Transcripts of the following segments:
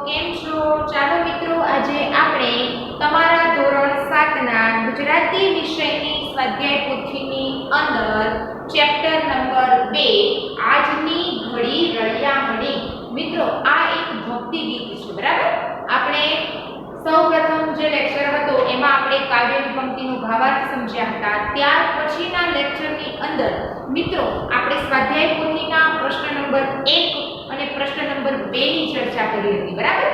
કેમ છો? ચાલો મિત્રો, આજે આપણે તમારા ધોરણ 7 ના ગુજરાતી વિષયની સ્વાધ્યાય પોથીની અંદર ચેપ્ટર નંબર 2 આજની ઘડી રળિયામણી. મિત્રો, આ એક ભક્તિ ગીત છે, બરાબર? આપણે સૌપ્રથમ જે લેક્ચર હતો એમાં આપણે કાવ્યની પંક્તિનો ભાવાર્થ સમજ્યા હતા. ત્યાર પછીના લેક્ચરની અંદર મિત્રો આપણે સ્વાધ્યાય પોથીના પ્રશ્ન નંબર 1 અને પ્રશ્ન નંબર 2 ની ચર્ચા કરી હતી, બરાબર?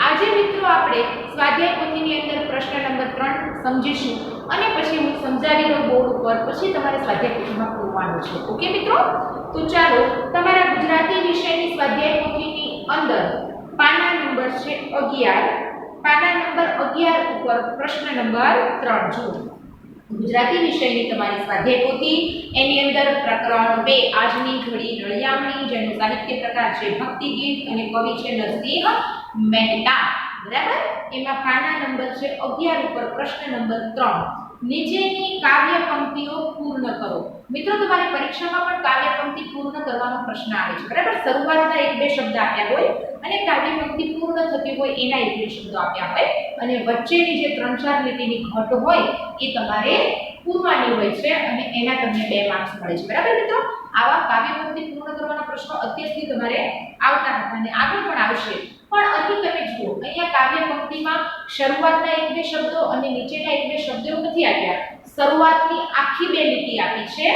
આજે મિત્રો આપણે સ્વાધ્યાય પોથીની અંદર પ્રશ્ન નંબર 3 સમજીશું અને પછી હું સમજાવી દઉં બોર્ડ ઉપર, પછી તમારે સ્વાધ્યાય પોથીમાં પૂરવાનું છે. ઓકે મિત્રો? તો ચાલો તમારા ગુજરાતી વિષયની સ્વાધ્યાય પોથીની અંદર પાના નંબર છે 11, પાના નંબર 11 ઉપર પ્રશ્ન નંબર 3 જુઓ. ગુજરાતી વિષયની તમારી સ્વાધ્યાય પોથી, એની અંદર પ્રકરણ 2 આજની ઘડી રળિયામણી, જેનો સાહિત્ય પ્રકાર છે ભક્તિ ગીત અને કવિ છે નરસિંહ મહેતા, બરાબર? એમાં પાના નંબર છે 11 ઉપર પ્રશ્ન નંબર 3, નીચેની કાવ્ય પંક્તિઓ પૂર્ણ કરો. મિત્રો, તમારી પરીક્ષામાં પણ કાવ્ય પંક્તિ પૂર્ણ કરવાનો પ્રશ્ન આવે છે, બરાબર? શરૂઆતના 1-2 શબ્દ આપ્યા હોય અને કાવ્ય પંક્તિ પૂર્ણ થતી હોય એના 1-2 શબ્દો આપ્યા હોય અને વચ્ચેની જે 3-4 લીટીની ઘટ હોય એ તમારે પૂરવાની હોય છે અને એના તમને 2 માર્ક્સ મળે છે, બરાબર મિત્રો? આવા કાવ્ય પંક્તિ પૂર્ણ કરવાના પ્રશ્નો અત્યારથી તમારે આવતા હતા અને આગળ પણ આવશે. પણ અહીં તમે જુઓ, અહીંયા કાવ્ય પંક્તિમાં શરૂઆતના 1-2 શબ્દો અને નીચેના 1-2 શબ્દો નથી આપ્યા. શરૂઆતની આખી 2 લીટી આપી છે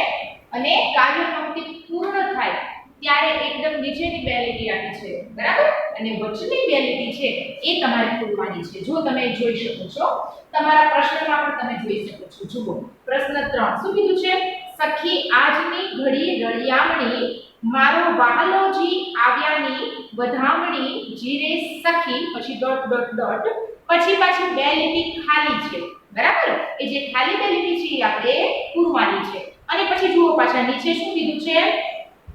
અને કાવ્ય પંક્તિ પૂર્ણ થાય ત્યારે એકદમ નીચેની 2 લીટી આપી છે, બરાબર? અને વચ્ચેની 2 લીટી છે એ તમારે પૂરવાની છે. જો તમે જોઈ શકો છો, તમારા પ્રશ્નમાં પણ તમે જોઈ શકો છો. જુઓ પ્રશ્ન 3 શું કીધું છે? સખી આજની ઘડી રળિયામણી, મારો વહાલોજી આવ્યાની વધામણી, જીરે સખી, પછી ડોટ ડોટ ડોટ, પછી પાછી 2 લીટી ખાલી છે, બરાબર? એ જે ખાલી 2 લીટી છે એ આપણે પૂરવાની છે. અને પછી જુઓ પાછા નીચે શું કીધું છે?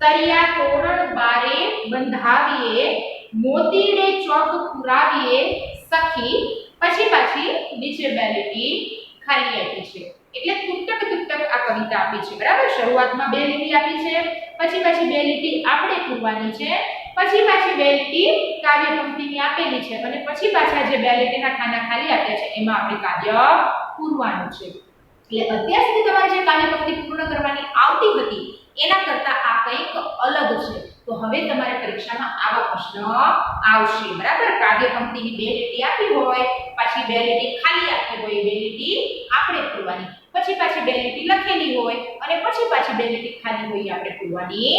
તરિયા તોરણ બારે બંધાવીએ, મોતીડે ચોક પુરાવીએ સખી, પછી પાછી નીચે 2 લીટી ખાલી આપી છે. એટલે તુટક તુટક આ કવિતા આપી છે, બરાબર? શરૂઆતમાં 2 લીટી આપી છે, પછી પાછી 2 લીટી આપણે પૂરવાની છે, પછી પાછી 2 લીટી કાવ્ય પંક્તિની આપેલી છે અને પછી પાછા જે 2 લીટીના ખાના ખાલી આપ્યા છે એમાં આપણે કાવ્ય પૂરવાનું છે. એટલે અત્યાર સુધી તમારે જે કાવ્ય પંક્તિ પૂર્ણ કરવાની આવતી હતી એના કરતા આ કંઈક અલગ છે. તો હવે તમારે પરીક્ષામાં આવા પ્રશ્ન આવશે, બરાબર? કાવ્ય પંક્તિની 2 લીટી આપી હોય, પાછી 2 લીટી ખાલી આપી હોય, 2 લીટી આપણે પૂરવાની, પછી પાછી 2 લીટી લખેલી હોય અને પછી પાછી 2 લીટી ખાલી હોય આપણે પૂરવાની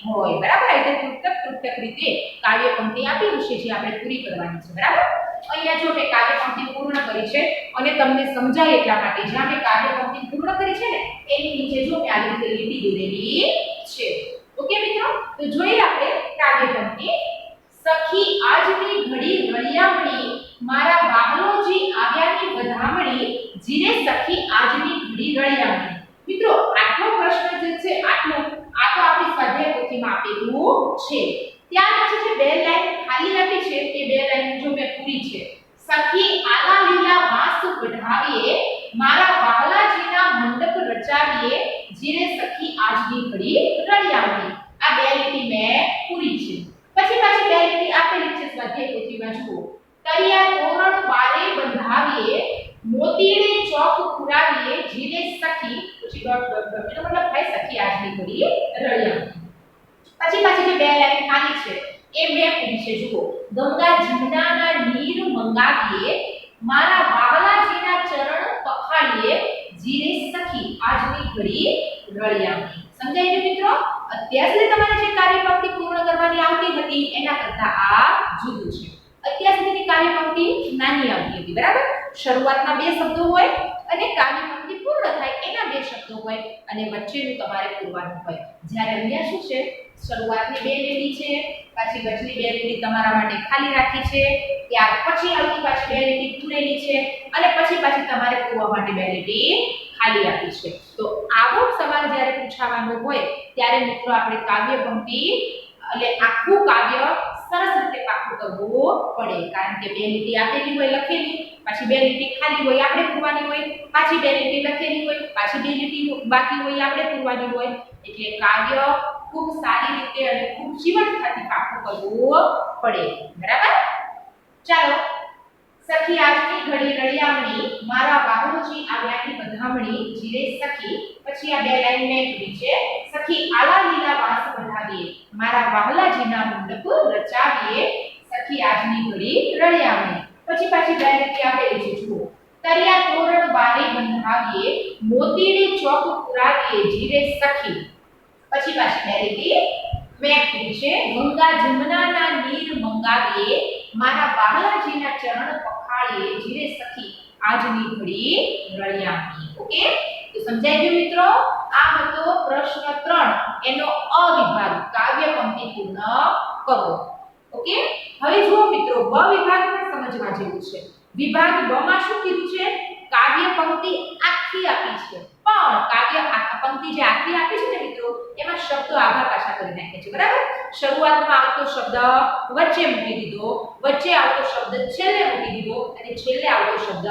હોય, બરાબર? એટલે તૃપ્તક રીતે કાવ્ય પંક્તિ આપી હશે જે આપણે પૂરી કરવાની છે, બરાબર? અહીંયા જો મેં કાવ્ય પંક્તિ પૂર્ણ કરી છે અને તમને સમજાય એટલા માટે જ્યાં મેં કાવ્ય પંક્તિ પૂર્ણ કરી છે ને એની નીચે જો મેં આવી રીતે લીટી દોરેલી છે. ઓકે મિત્રો? તો જોઈએ આપણે કાવ્ય પંક્તિ. સખી આજની ઘડી રળિયામણી, મારા વહાલોજી આવ્યાની વધામણી, જીરે સખી આજની ઘડી રળિયામણી. મિત્રો, આટલો પ્રશ્ન જે છે આટલો આ તો આપણી સ્વાધ્યાય પોથીમાં આપેલું છે. ત્યાર પછી જે 2 લાઈન ખાલી આપી છે એ 2 લાઈન જો મેં પૂરી છે. સખી આલા લીલા વાસ વઢાવીએ, મારા વહાલાજીના મંડપ રચાવીએ, જીરે સખી આજની ઘડી રળિયામણી. આ 2 લીટી મેં પૂરી છે. પછી પાછી 2 લીટી આપેલી છે સ્વાધ્યાય પોથીમાં. જુઓ, તરિયા તોરણ બારે બંધાવીએ, મોતીડે ચોક પુરાવીએ, જીરે સખી, પછી ડોટ ડોટ ડોટ, એનો મતલબ થાય સખી આજની ઘડી રળિયામણી. પછી પાછી જે 2 લાઈન ખાલી છે એ મેં પૂરી છે. જુઓ, ગંગા જમનાના નીર મંગાવીએ, મારા વહાલાજીના ચરણ પખાડીએ, જીરે સખી આજની ઘડી રળિયામણી. સમજાઈ ગયું મિત્રો? અત્યાર સુધી તમારે જે કાવ્ય પંક્તિ પૂર્ણ કરવાની આવતી હતી એના કરતા આ જુદું છે. અત્યાર સુધીની કાવ્ય પંક્તિ નાની આવતી હતી, બરાબર? શરૂઆતના 2 શબ્દો હોય અને કાવ્ય પંક્તિ પૂર્ણ થાય એના 2 શબ્દો હોય અને વચ્ચેનું તમારે પૂરવાનું હોય. જ્યારે અહીંયા શું છે? શરૂઆતની 2 લીટી છે, પાછી વચ્ચેની 2 લીટી તમારા માટે ખાલી રાખી છે, ત્યાર પછી આવતી પાછી 2 લીટી પૂરેલી છે અને પછી પાછી તમારે પૂરવા માટે 2 લીટી ખાલી આપી છે. તો આવો સવાલ જ્યારે પૂછાવાનો હોય ત્યારે મિત્રો આપણે કાવ્ય પંક્તિ એટલે આખું કાવ્ય સરસ રીતે પાકું કરવું પડે, કારણ કે 2 લીટી આપેલી હોય લખેલી, પાછી 2 લીટી ખાલી હોય આપણે પૂરવાની હોય, પાછી 2 લીટી લખેલી હોય, પાછી 2 લીટી બાકી હોય આપણે પૂરવાની હોય. એટલે કાવ્ય ખૂબ સારી રીતે અને ખૂબ જીવંતતાથી પાકું કરવું પડે, બરાબર? ચાલો, સખી આજની ઘડી રળિયામણી મારા વાહુજી આવ્યાની વધામણી જીરે સખી. પછી આ બે લાઈન મેં કીધી છે. સખી આલા લીલા વાસ વધાવીએ મારા વાહલાજીના મંડપ રચાવીએ સખી આજની ઘડી રળિયામણી. પછી પાછી બે રીતે આપેલી છે જુઓ. તરિયા તોરણ બારે બંધાવીએ મોતીડે ચોક પુરાવીએ જીરે સખી. પછી પાછી બે રીતે મેં કીધી છે. ગંગા જમનાના નીર મંગાવીએ મારા વાહલાજીના ચરણ પખાળીએ જીરે સખી આજની ઘડી રળિયામણી. ઓકે, તો સમજાઈ ગયું મિત્રો? આ હતો પ્રશ્ન 3 એનો અ વિભાગ, કાવ્ય પંક્તિ પૂર્ણ કરો. ઓકે, હવે જુઓ મિત્રો, બ વિભાગ પણ સમજવા જેવું છે. વિભાગ બ માં શું કીધું છે? કાવ્ય પંક્તિ આખી આપી છે, પણ કાવ્ય પંક્તિ જે આખી આપી છે ને મિત્રો, એમાં શબ્દો આગા પાછા કરી નાખ્યા છે. બરાબર? શરૂઆતમાં આવતો શબ્દ વચ્ચે મૂકી દીધો, વચ્ચે આવતો શબ્દ છેલ્લે મૂકી દીધો અને છેલ્લે આવતો શબ્દ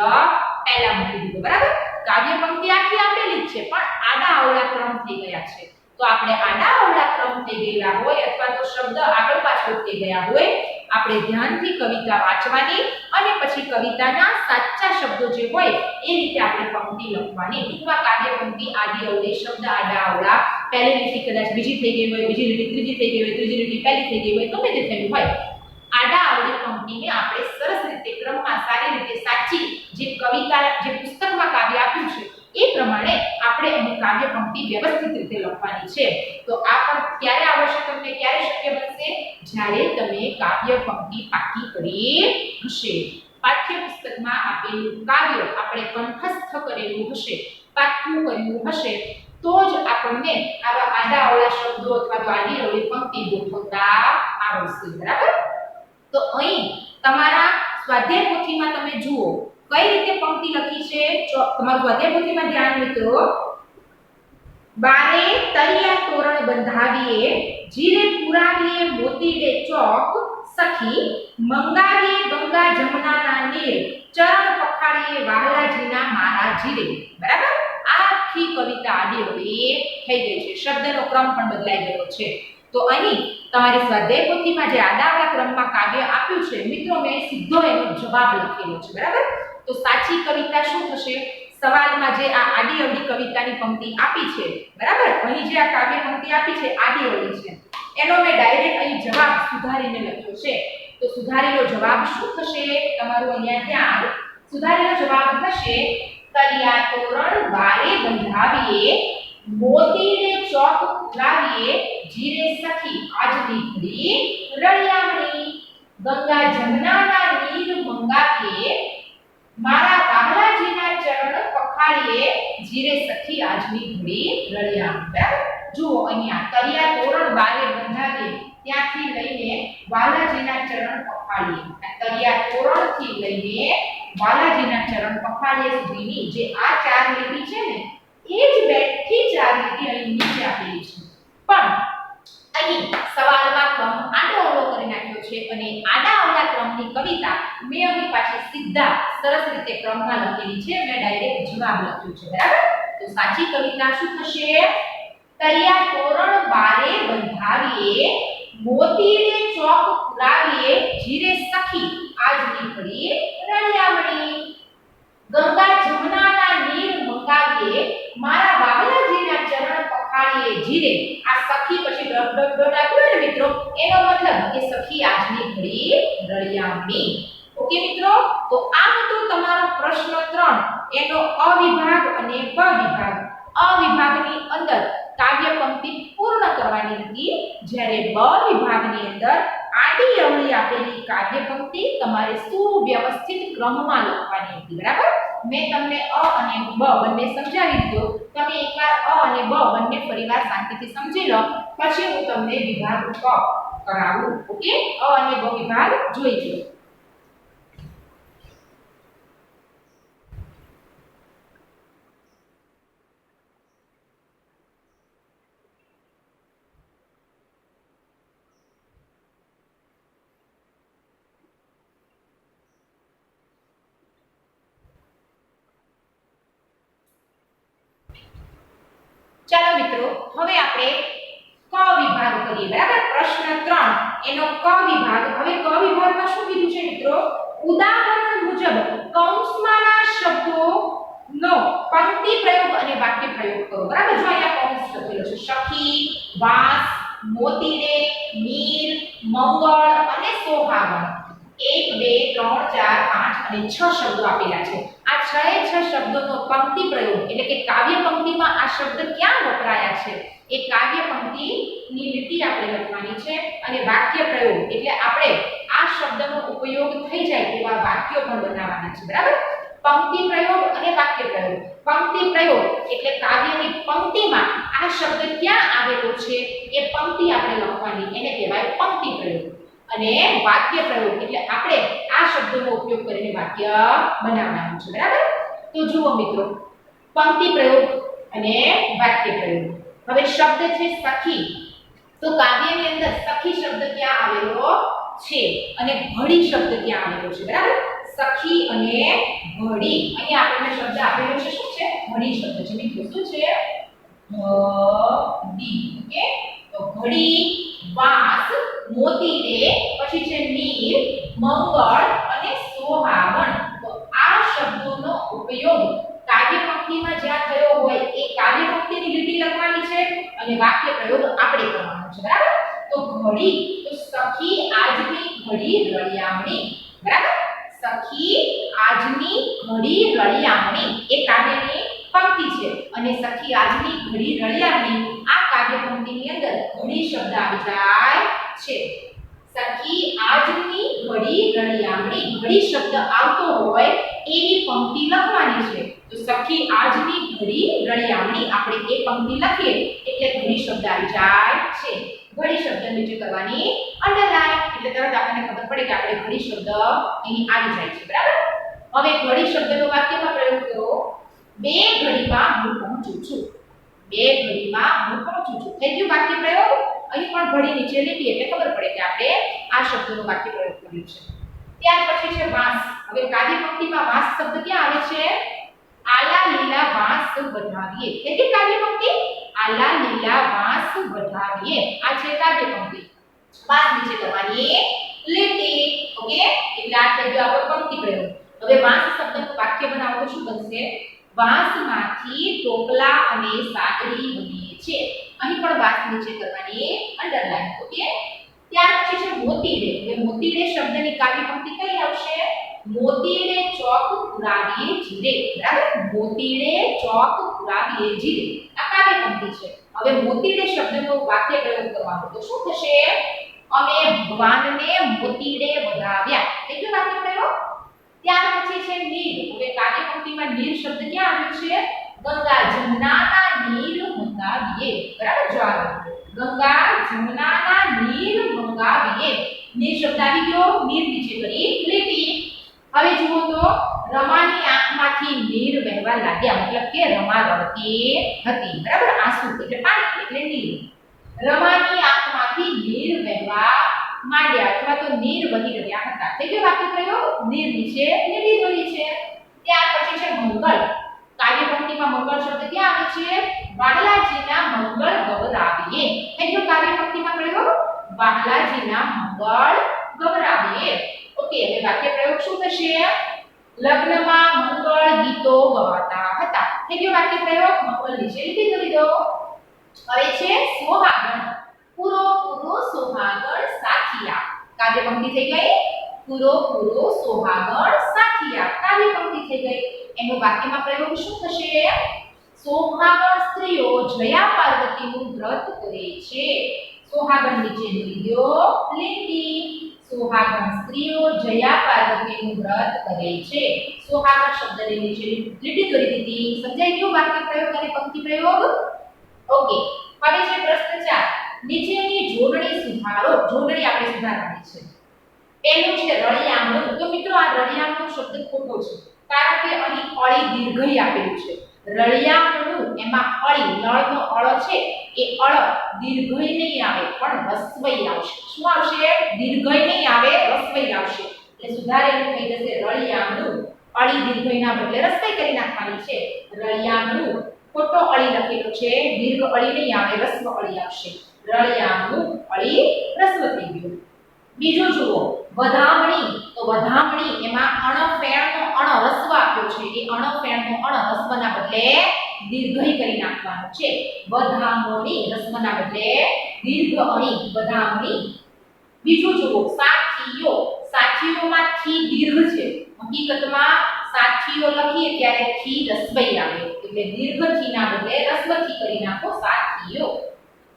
પહેલા મૂકી દીધો. બરાબર? કાવ્ય પંક્તિ આખી આપેલી જ છે, પણ આડા અવળા ક્રમ થઈ ગયા છે. તો આપણે આડા અવળા ક્રમ થઈ ગયેલા હોય અથવા તો શબ્દ આગળ પાછળ થઈ ગયા હોય, આપણે ધ્યાનથી કવિતા વાંચવાની અને પછી કવિતાના સાચા શબ્દો જે હોય એ રીતે આપણે પંક્તિ લખવાની. ટૂંકમાં કાવ્ય પંક્તિ આડી અવળી, શબ્દ આડા અવળા, પહેલી લીટી કદાચ બીજી થઈ ગઈ હોય, બીજી લીટી ત્રીજી થઈ ગઈ હોય, ત્રીજી લીટી પહેલી થઈ ગઈ હોય, ગમે તે થયું હોય, આડા અવળી પંક્તિને આપણે સરસ રીતે ક્રમમાં સારી રીતે સાચી જે કવિતા જે પુસ્તકમાં કાવ્ય આપ્યું છે એ પ્રમાણે આપણે અહીં કાવ્ય પંક્તિ વ્યવસ્થિત રીતે લખવાની છે. તો આ પણ ક્યારે આવશ્યક તમને ક્યારે શક્ય બનશે? જ્યારે તમે કાવ્ય પંક્તિ પાકી કરી હશે. પાઠ્ય પુસ્તકમાં આપેલું કાવ્ય આપણે કંઠસ્થ કરેલું હશે, પાઠ્યું કર્યું હશે, તો જ આપણને આવા આડા અવળા શબ્દો અથવા તો આડી અવળી પંક્તિ ગોઠવતા આવડશે. બરાબર? તો અહીં તમારા સ્વાધ્યાય પોથીમાં તમે જુઓ કઈ રીતે પંક્તિ લખી છે. તમારું સ્વાધ્યાય પોથીમાં ધ્યાન મિત્રો, બારે તરિયા તોરણ બંધાવીએ જીરે પુરાવીએ મોતીડે ચોક સખી મંગાવીએ ગંગા જમનાના નીર ચરણ પખાડીએ વાહલાજીના મારા જીરે. બરાબર? આખી કવિતા આડી અવળી થઈ ગઈ છે, શબ્દનો ક્રમ પણ બદલાઈ ગયો છે. તો અહીં તમારી સ્વાધ્યાય પોથીમાં જે આડાવડા ક્રમમાં કાવ્ય આપ્યું છે મિત્રો, મેં સીધો એનો જવાબ લખેલો છે. બરાબર? તો સાચી કવિતા શું થશે? સવાલમાં જે આ આડી અવળી કવિતાની પંક્તિ આપી છે, બરાબર, અહીં જે આ કાવ્ય પંક્તિ આપી છે આડી અવળી છે, એનો મેં ડાયરેક્ટ અહીં જવાબ સુધારીને લખ્યો છે. તો સુધારેલો જવાબ શું થશે? તમારું અહીંયા ધ્યાન. સુધારેલો જવાબ થશે તરિયા તોરણ બારે બંધાવીએ મોતીડે ચોક પુરાવીએ જીરે સખી આજની ઘડી રળિયામણી. ગંગા જમનાના નીર મંગાવીએ મારા વાહલાજીના ચરણ પખાડીએ જીરે સખી આજની ઘડી રળિયામણી. બરાબર? જુઓ અહીંયા તરિયા તોરણ બારે બંધાવીએ ત્યાંથી લઈને વાલાજીના ચરણ પખાડીએ, આ તરિયા તોરણથી લઈને વાલાજીના ચરણ પખાડીએ સુધીની જે આ ચાર લીટી છે ને, એ જ બેઠી ચાર લીટી અહીં નીચે આપેલી છે. પણ અહીં સવાલમાં ક્રમ આડો અવળો કરી નાખ્યો છે અને આડા અવળા ક્રમની કવિતા મેં અહીં પાછી સીધા સરસ રીતે ક્રમમાં લખેલી છે. મેં ડાયરેક્ટ જવાબ લખ્યો છે. બરાબર? તો સાચી કવિતા શું થશે? તરિયા તોરણ બારે બંધાવીએ મોતીડે ચોક પુરાવીએ જીરે સખી આજની ઘડી રળિયામણી. ગંગા જમનાના નીર મંગાવીએ મારા વાહલાજીના ચરણ પખાડીએ જીરે. આ સખી પછી ડોટ ડોટ ડોટ આપ્યું ને મિત્રો, એનો મતલબ કે સખી આજની ઘડી રળિયામણી. ઓકે મિત્રો? તો આ હતો તમારો પ્રશ્ન 3 એનો અ વિભાગ અને બ વિભાગ. અ વિભાગની અંદર કાવ્ય પંક્તિ પૂર્ણ કરવાની હતી, જ્યારે બ વિભાગની અંદર આડી અવળી આપેલી કાવ્ય પંક્તિ તમારે સુવ્યવસ્થિત ક્રમમાં લખવાની હતી. બરાબર? મેં તમને અ અને બ બંને સમજાવી દીધો. તમે એકવાર અ અને બ બંને ફરીવાર શાંતિથી સમજી લો, પછી હું તમને વિભાગ ક કરાવું. ઓકે? અ અને બ વિભાગ જોઈ લો. ચાલો મિત્રો, હવે આપણે ક વિભાગ કરીએ. પંક્તિ બરાબર પ્રશ્ન 3 એનો ક વિભાગ હવે ક વિભાગમાં શું કીધું છે મિત્રો ઉદાહરણ મુજબ કૌંસમાંના શબ્દો નો પંક્તિ પ્રયોગ અને વાક્ય પ્રયોગ કરો બરાબર જો અહીંયા કૌંસ લખેલો છે સખી વાસ મોતીડે નીર મંગળ અને સોહાગણ 1 2 3 4 5 અને 6 શબ્દો આપેલા છે આ 6 શબ્દોનો પંક્તિ પ્રયોગ એટલે કે કાવ્ય પંક્તિમાં આ શબ્દ ક્યાં વપરાયા છે એ કાવ્ય પંક્તિની લીટી આપણે લખવાની છે અને વાક્ય પ્રયોગ એટલે આપણે આ શબ્દનો ઉપયોગ થઈ જાય તેવા વાક્યો પણ બનાવવાના છે બરાબર પંક્તિ પ્રયોગ અને વાક્ય પ્રયોગ પંક્તિ પ્રયોગ એટલે કાવ્યની પંક્તિમાં આ શબ્દ ક્યાં આવેલો છે એ પંક્તિ આપણે લખવાની એને કહેવાય પંક્તિ પ્રયોગ અને વાક્ય પ્રયોગ એટલે આપણે આ શબ્દોનો ઉપયોગ કરીને વાક્ય બનાવવાનું છે બરાબર તો જુઓ મિત્રો પંક્તિ પ્રયોગ અને વાક્ય પ્રયોગ હવે શબ્દ છે સખી તો કાવ્યની અંદર સખી શબ્દ ક્યાં આવેલો છે અને ઘડી શબ્દ ક્યાં આવેલો છે બરાબર સખી અને ઘડી અહીંયા આપણને શબ્દ આપેલો છે શું છે ઘડી શબ્દ છે મિત્રો શું છે ઘડી ઓકે તો ઘડી વાસ મોતીડે પછી છે નીર મંગળ અને સોહાગણ તો આ શબ્દોનો ઉપયોગ કાવ્ય પંક્તિમાં જ્યાં થયો હોય એ કાવ્ય પંક્તિની લીટી લખવાની છે અને વાક્ય પ્રયોગ આપણે કરવાનો છે બરાબર તો ઘડી તો સખી આજની ઘડી રળિયામણી બરાબર સખી આજની ઘડી રળિયામણી એ કાવ્યની પંક્તિ છે અને સખી આજની ઘડી રળિયામણી આ કાવ્ય પંક્તિની અંદર ઘડી શબ્દ આવી જાય છે સખી આજની ઘડી રળિયામણી ઘડી શબ્દ આવતો હોય એવી પંક્તિ લખવાની છે તો સખી આજની ઘડી રળિયામણી આપણે એ પંક્તિ લખીએ એટલે ઘડી શબ્દ આવી જાય છે ઘડી શબ્દ નીચે કરવાની અંડરલાઈન એટલે તરત આપણને ખબર પડે કે આપણે ઘડી શબ્દ અહીં આવી જાય છે બરાબર હવે ઘડી શબ્દનો વાક્યમાં પ્રયોગ કરો બે ઘડીમાં હું પહોંચું છું બે ઘડીમાં હું પહોંચું છું થઈ ગયું વાક્ય પ્રયોગ અહીં પણ ઘડી નીચે લીધી એટલે ખબર પડે કે આપણે આ શબ્દનો વાક્ય પ્રયોગ કર્યો છે ત્યાર પછી છે વાંસ હવે કાવ્ય પંક્તિમાં વાંસ શબ્દ ક્યાં આવે છે આલા લીલા વાંસ વઢાવીએ એટલે કાવ્ય પંક્તિ આલા લીલા વાંસ વઢાવીએ આ છે કાવ્ય પંક્તિ વાંસ નીચે કરવાની લીટી ઓકે એટલે આ થઈ ગયો આપણો પંક્તિ પ્રયોગ હવે વાંસ શબ્દનું વાક્ય બનાવો તો શું બનશે વાંસમાંથી ટોપલા અને સાગરી બને છે અહીં પણ વાંસ નીચે કરવાની અંડરલાઈન ઓકે ત્યાર પછી છે મોતીડે હવે મોતીડે શબ્દની કાવ્ય પંક્તિ કઈ આવશે મોતીડે ચોક પુરાવીએ જીરે બરાબર મોતીડે ચોક પુરાવીએ જીરે આ કાવ્ય પંક્તિ છે હવે મોતીડે શબ્દનો વાક્ય પ્રયોગ કરવાનો તો શું થશે અમે ભગવાનને મોતીડે વધાવ્યા એટલે વાક્ય પ્રયોગ ત્યાર પછી છે નીર હવે કાવ્ય પંક્તિમાં નીર શબ્દ ક્યાં આવ્યો છે ગંગા જમનાના નીર મંગાવીએ બરાબર જવાબ ગંગા જમનાના નીર મંગાવીએ નીર શબ્દ આવી ગયો નીર નીચે કરી લીટી હવે જુઓ તો રમાની આંખમાંથી નીર વહેવા લાગ્યા મતલબ કે રમા રડતી હતી બરાબર આંસુ એટલે પાણી એટલે નીર રમાની આંખમાંથી નીર વહેવા માંડ્યા અથવા તો નીર વહી રહ્યા હતા એટલે વાક્ય પ્રયોગ નીર નીચે લીટી દોરી છે ત્યાર પછી છે મંગળ કાવ્ય પંક્તિમાં મંગળ શબ્દ ક્યાં આવે છે વાહલાજીના મંગળ ગવરાવીએ એટલે કાવ્ય પંક્તિમાં પ્રયોગ વાહલાજીના મંગળ ગવરાવીએ ઓકે હવે વાક્ય પ્રયોગ શું થશે લગ્નમાં મંગળ ગીતો ગવાતા હતા એટલે વાક્ય પ્રયોગ મંગળ નીચે લીટી દોરી દો હવે છે સોહાગણ પૂરો પૂરો સોહાગણ સાથિયા કાવ્ય પંક્તિ થઈ ગઈ પૂરો પૂરો સોહાગણ સાથિયા કાવ્ય પંક્તિ થઈ ગઈ એનો વાક્યમાં પ્રયોગ શું થશે સોહાગણ સ્ત્રીઓ જયા પાર્વતીનું વ્રત કરે છે સોહાગણ નીચે લીધો લીટી સોહાગણ સ્ત્રીઓ જયા પાર્વતીનું વ્રત કરે છે સોહાગણ શબ્દની નીચે લીટી દોરી દીધી સમજાઈ ગયું વાક્ય પ્રયોગ અને પંક્તિ પ્રયોગ ઓકે હવે છે પ્રશ્ન 4 નીચેની જોડણી સુધારો જોડણી આપણે સુધારવાની છે પહેલું છે રળિયામણું તો મિત્રો આ રળિયામણું શબ્દ ખોટો છે કારણ કે અહીં અળી દીર્ઘઈ આપેલું છે રળિયામણું એમાં અળી નળનો અળ છે એ અળ દીર્ઘઈ નહીં આવે પણ રસ્વઈ આવશે શું આવશે દીર્ઘઈ નહીં આવે રસ્વઈ આવશે એટલે સુધારેલું થઈ જશે રળિયામણું અળી દીર્ઘઈના બદલે રસ્વઈ કરી નાખવાની છે રળિયામણું ખોટો અળી લખેલો છે દીર્ઘ અળી નહીં આવે રસ્વ અળી આવશે રળિયામણું અળી રસ્વ થઈ ગયું. બીજું જુઓ વધામણી. તો વધામણી એમાં અણફેણનો અણ રસ્વ આપ્યો છે. એ અણફેણનો અણ રસ્વના બદલે દીર્ઘઈ કરી નાખવાનું છે. વધામણી રસ્વના બદલે દીર્ઘ અણી વધામણી. બીજું જુઓ સાથીઓ. સાથીઓમાં થી દીર્ઘ છે. હકીકતમાં સાથીઓ લખીએ ત્યારે થી રસ્વઈ આવે એટલે દીર્ઘ થી ના બદલે રસ્વ થી કરી નાખો સાથીઓ.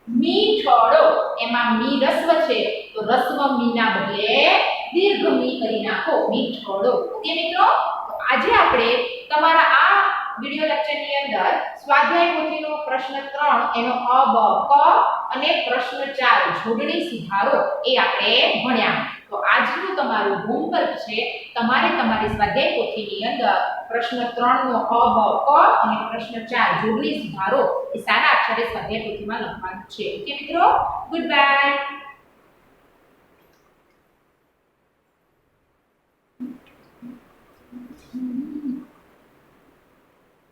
મીઠડો. એમાં મી રસ્વ છે તો રસ્વ મી ના બદલે દીર્ઘ મી કરી નાખો મીઠડો. ઓકે મિત્રો, તો આજે આપણે તમારા આ વિડિયો લેક્ચરની અંદર સ્વાધ્યાય પોથીનો પ્રશ્ન 3 એનો અ બ ક અને પ્રશ્ન 4 જોડણી સુધારો એ આપણે ભણ્યા. તો આજનું તમારું હોમવર્ક છે તમારે તમારી સ્વાધ્યાય પોથીની અંદર પ્રશ્ન 3 નો અ બ ક અને પ્રશ્ન 4 જોડણી સુધારો એ સારા અક્ષરે સ્વાધ્યાય પોથીમાં લખવાનું છે. ઓકે મિત્રો, ગુડ બાય.